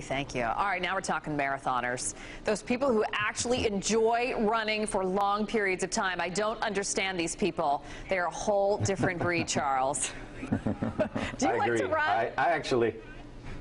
Thank you. All right, now we're talking marathoners. Those people who actually enjoy running for long periods of time. I don't understand these people. They're a whole different breed, Charles. Do you like to run? I actually,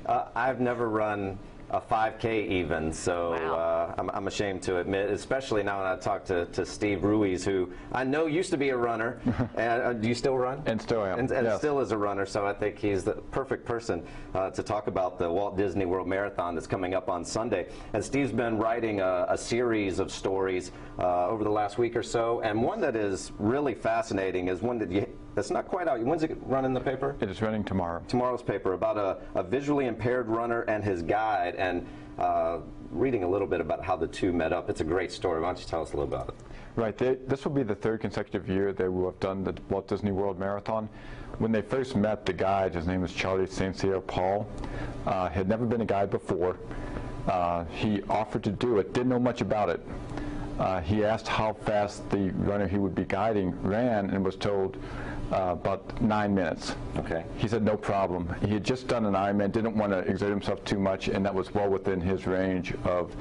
I've never run a 5K even, so wow. I'm ashamed to admit, especially now when I talk to Steve Ruiz, who I know used to be a runner. And do you still run? And still am. And yes. Still is a runner, so I think he's the perfect person to talk about the Walt Disney World Marathon that's coming up on Sunday. And Steve's been writing a series of stories over the last week or so, and one that is really fascinating is one that's not quite out. When's it run in the paper? It is running tomorrow. Tomorrow's paper, about a visually impaired runner and his guide, and reading a little bit about how the two met up. It's a great story. Why don't you tell us a little about it? Right. This will be the third consecutive year they will have done the Walt Disney World Marathon. When they first met, the guide, his name is Charlie St. Cyr Paul, had never been a guide before. He offered to do it, didn't know much about it. He asked how fast the runner he would be guiding ran and was told about 9 minutes. Okay. He said no problem. He had just done an Ironman, didn't want to exert himself too much, and that was well within his range of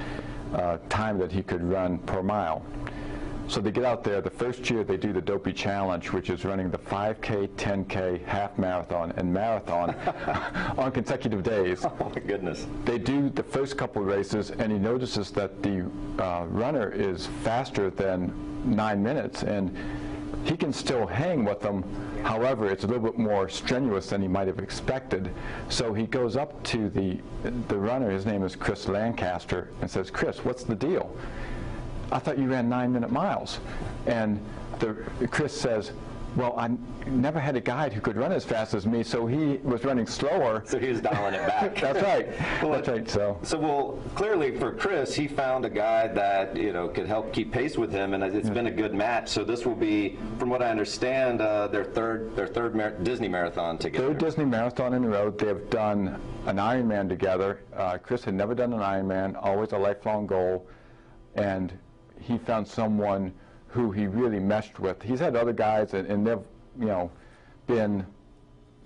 time that he could run per mile. So they get out there. The first year they do the Dopey Challenge, which is running the 5K, 10K, half marathon, and marathon on consecutive days. Oh my goodness. They do the first couple of races, and he notices that the runner is faster than 9 minutes, and he can still hang with them. However, it's a little bit more strenuous than he might have expected. So he goes up to the runner, his name is Chris Lancaster, and says, "Chris, what's the deal? I thought you ran 9-minute miles." And Chris says, "Well, I never had a guide who could run as fast as me, so he was running slower." So he was dialing it back. That's right. Well, that's right. So well, clearly for Chris, he found a guide that could help keep pace with him, and it's been a good match. So this will be, from what I understand, their third Disney marathon together. Third Disney marathon in a row. They have done an Ironman together. Chris had never done an Ironman, always a lifelong goal, and he found someone who he really meshed with. He's had other guys, and they've, been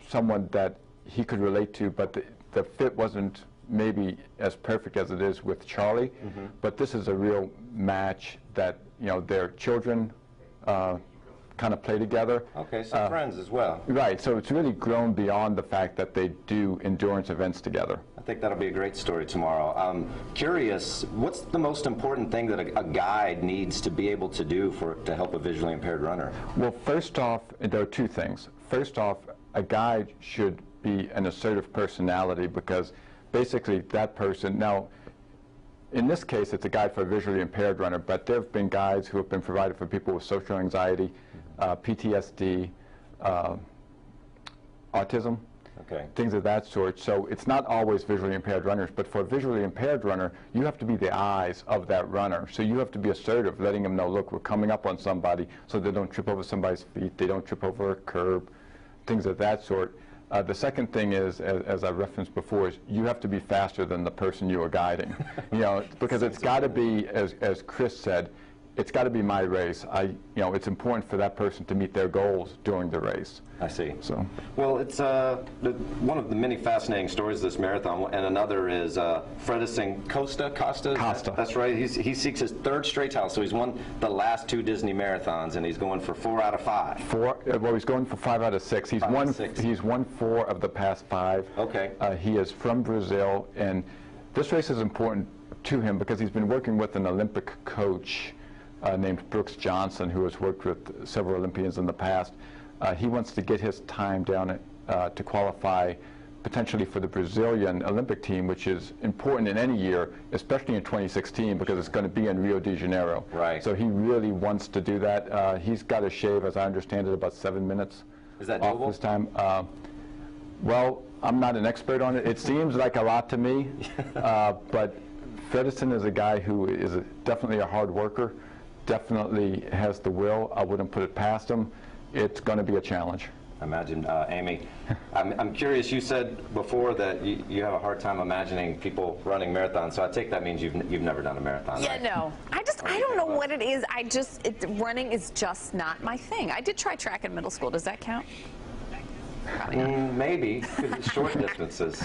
someone that he could relate to, but the fit wasn't maybe as perfect as it is with Charlie. Mm-hmm. But this is a real match that, their children kind of play together. Okay, so friends as well. Right, so it's really grown beyond the fact that they do endurance events together. I think that'll be a great story tomorrow. I'm curious, what's the most important thing that a guide needs to be able to do to help a visually impaired runner? Well, first off, there are two things. First off, a guide should be an assertive personality, because basically that person, now in this case it's a guide for a visually impaired runner, but there have been guides who have been provided for people with social anxiety, PTSD, autism, things of that sort. So it's not always visually impaired runners, but for a visually impaired runner, you have to be the eyes of that runner. So you have to be assertive, letting them know, look, we're coming up on somebody, so they don't trip over somebody's feet, they don't trip over a curb, things of that sort. The second thing is, as I referenced before, is you have to be faster than the person you are guiding. Because it's got to be, as Chris said, it's got to be my race. It's important for that person to meet their goals during the race. I see. So, well, it's one of the many fascinating stories of this marathon, and another is Fredison Costa. That's right. He seeks his third straight title, so he's won the last 2 Disney marathons, and he's going for 4 out of 5. Well, he's going for 5 out of 6. He's won 4 of the past 5. Okay. He is from Brazil, and this race is important to him because he's been working with an Olympic coach named Brooks Johnson, who has worked with several Olympians in the past. He wants to get his time down to qualify potentially for the Brazilian Olympic team, which is important in any year, especially in 2016, because it's going to be in Rio de Janeiro. Right. So he really wants to do that. He's got to shave, as I understand it, about 7 minutes. Is that off doable? This time. Well, I'm not an expert on it. It seems like a lot to me, but Fredison is a guy who is definitely a hard worker, definitely has the will. I wouldn't put it past him. It's going to be a challenge. Imagine, Amy, I'm curious, you said before that you have a hard time imagining people running marathons, so I take that means you've never done a marathon, Yeah, right? no. I don't know what it is. Running is just not my thing. I did try track in middle school. Does that count? Maybe, because it's short distances.